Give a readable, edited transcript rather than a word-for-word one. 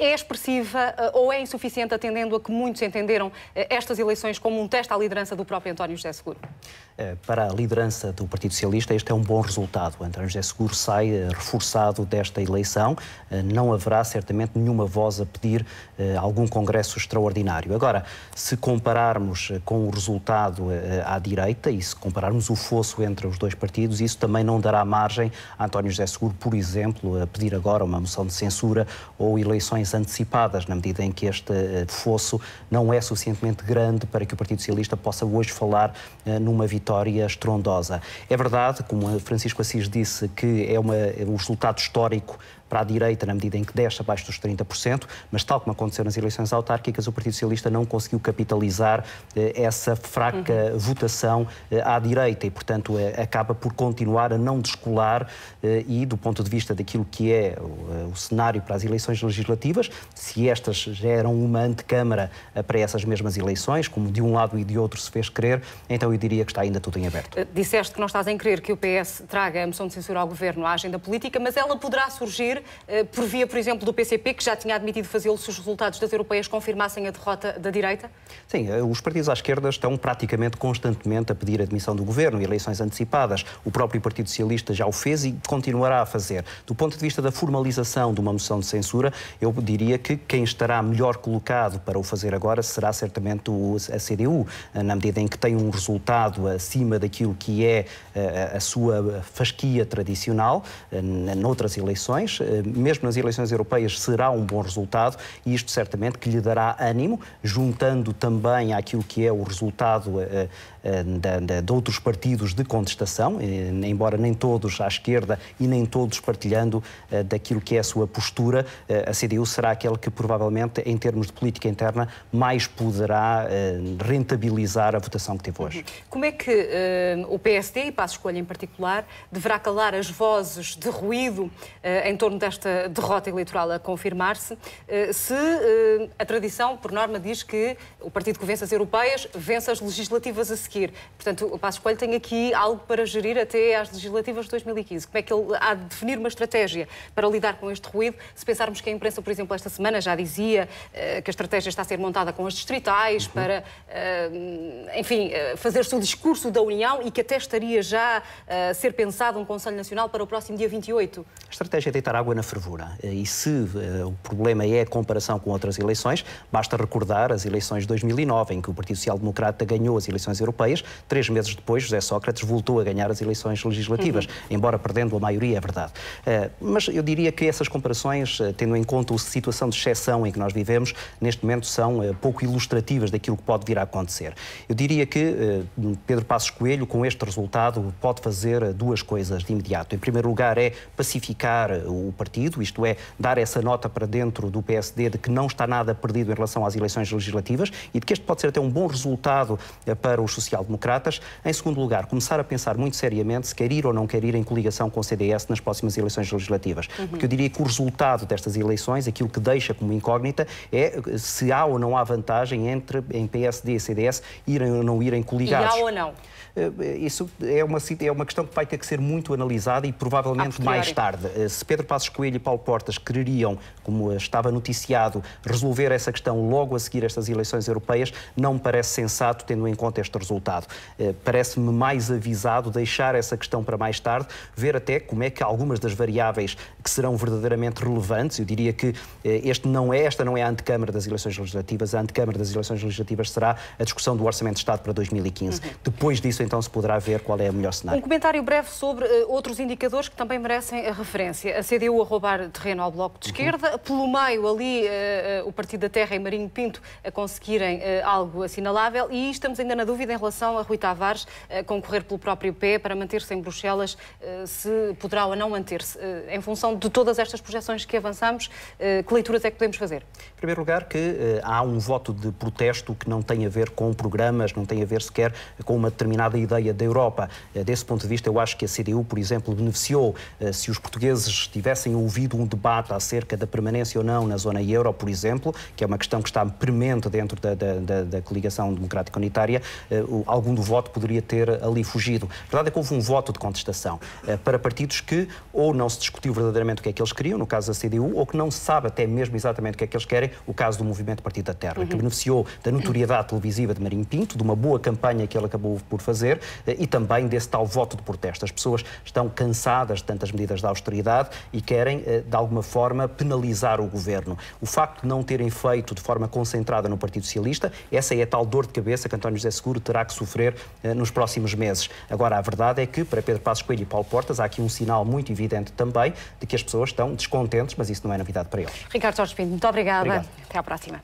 é expressiva ou é insuficiente, atendendo a que muitos entenderam estas eleições como um teste à liderança do próprio António José Seguro? Para a liderança do Partido Socialista, este é um bom resultado. António José Seguro sai reforçado desta eleição. Não haverá certamente nenhuma voz a pedir algum congresso extraordinário. Agora, se compararmos com o resultado à direita e se compararmos o fosso entre os dois partidos, isso também não dará margem a António José Seguro, por exemplo, a pedir agora uma moção de censura ou eleições antecipadas, na medida em que este fosso não é suficientemente grande para que o Partido Socialista possa hoje falar numa vitória estrondosa. É verdade, como Francisco Assis disse, que é um resultado histórico para a direita, na medida em que desce abaixo dos 30%, mas tal como aconteceu nas eleições autárquicas, o Partido Socialista não conseguiu capitalizar essa fraca votação à direita e, portanto, acaba por continuar a não descolar e, do ponto de vista daquilo que é o cenário para as eleições legislativas, se estas já eram uma antecâmara para essas mesmas eleições, como de um lado e de outro se fez crer, então eu diria que está ainda tudo em aberto. Disseste que não estás em crer que o PS traga a moção de censura ao Governo à agenda política, mas ela poderá surgir por via, por exemplo, do PCP, que já tinha admitido fazê-lo se os resultados das europeias confirmassem a derrota da direita? Sim, os partidos à esquerda estão praticamente constantemente a pedir a demissão do Governo, eleições antecipadas. O próprio Partido Socialista já o fez e continuará a fazer. Do ponto de vista da formalização de uma moção de censura, eu diria que quem estará melhor colocado para o fazer agora será certamente a CDU, na medida em que tem um resultado acima daquilo que é a sua fasquia tradicional noutras eleições. Mesmo nas eleições europeias será um bom resultado e isto certamente que lhe dará ânimo, juntando também àquilo que é o resultado de outros partidos de contestação, embora nem todos à esquerda e nem todos partilhando daquilo que é a sua postura, a CDU será aquela que provavelmente, em termos de política interna, mais poderá rentabilizar a votação que teve hoje. Como é que o PSD, e Passos Coelho em particular, deverá calar as vozes de ruído em torno desta derrota eleitoral a confirmar-se, se a tradição, por norma, diz que o partido que vence as europeias vence as legislativas a seguir? Portanto, o Passos Coelho tem aqui algo para gerir até às legislativas de 2015. Como é que ele há de definir uma estratégia para lidar com este ruído? Se pensarmos que a imprensa, por exemplo, esta semana já dizia que a estratégia está a ser montada com as distritais para, enfim, fazer-se o discurso da União e que até estaria já a ser pensado um Conselho Nacional para o próximo dia 28. A estratégia é deitar água na fervura. E se o problema é a comparação com outras eleições, basta recordar as eleições de 2009, em que o Partido Social Democrata ganhou as eleições europeias. 3 meses depois, José Sócrates voltou a ganhar as eleições legislativas, embora perdendo a maioria, é verdade. Mas eu diria que essas comparações, tendo em conta a situação de exceção em que nós vivemos, neste momento são pouco ilustrativas daquilo que pode vir a acontecer. Eu diria que Pedro Passos Coelho, com este resultado, pode fazer duas coisas de imediato. Em primeiro lugar, é pacificar o partido, isto é, dar essa nota para dentro do PSD de que não está nada perdido em relação às eleições legislativas e de que este pode ser até um bom resultado para os social-democratas. Em segundo lugar, começar a pensar muito seriamente se quer ir ou não quer ir em coligação com o CDS nas próximas eleições legislativas. Porque eu diria que o resultado destas eleições, aquilo que deixa como incógnita, é se há ou não há vantagem entre em PSD e CDS irem ou não irem coligados. E há ou não? Isso é uma questão que vai ter que ser muito analisada e provavelmente mais tarde. Se Pedro Passos Coelho e Paulo Portas quereriam, como estava noticiado, resolver essa questão logo a seguir estas eleições europeias, não me parece sensato, tendo em conta este resultado. Parece-me mais avisado deixar essa questão para mais tarde, ver até como é que algumas das variáveis que serão verdadeiramente relevantes, eu diria que esta não é a antecâmara das eleições legislativas, a antecâmara das eleições legislativas será a discussão do Orçamento de Estado para 2015. Depois disso, então, se poderá ver qual é o melhor cenário. Um comentário breve sobre outros indicadores que também merecem a referência. A CDU a roubar terreno ao Bloco de Esquerda, pelo meio ali o Partido da Terra e Marinho Pinto a conseguirem algo assinalável e estamos ainda na dúvida em relação a Rui Tavares concorrer pelo próprio pé para manter-se em Bruxelas, se poderá ou não manter-se. Em função de todas estas projeções que avançamos, que leituras é que podemos fazer? Em primeiro lugar, que há um voto de protesto que não tem a ver com programas, não tem a ver sequer com uma determinada ideia da Europa. Desse ponto de vista, eu acho que a CDU, por exemplo, beneficiou. Se os portugueses tivessem tivessem ouvido um debate acerca da permanência ou não na zona euro, por exemplo, que é uma questão que está premente dentro da coligação democrática unitária, algum do voto poderia ter ali fugido. A verdade é que houve um voto de contestação para partidos que ou não se discutiu verdadeiramente o que é que eles queriam, no caso da CDU, ou que não se sabe até mesmo exatamente o que é que eles querem, o caso do Movimento Partido da Terra, que beneficiou da notoriedade televisiva de Marinho Pinto, de uma boa campanha que ele acabou por fazer e também desse tal voto de protesto. As pessoas estão cansadas de tantas medidas de austeridade e querem, de alguma forma, penalizar o governo. O facto de não terem feito de forma concentrada no Partido Socialista, essa é a tal dor de cabeça que António José Seguro terá que sofrer nos próximos meses. Agora, a verdade é que, para Pedro Passos Coelho e Paulo Portas, há aqui um sinal muito evidente também de que as pessoas estão descontentes, mas isso não é novidade para eles. Ricardo Jorge Pinto, muito obrigada. Obrigado. Até à próxima.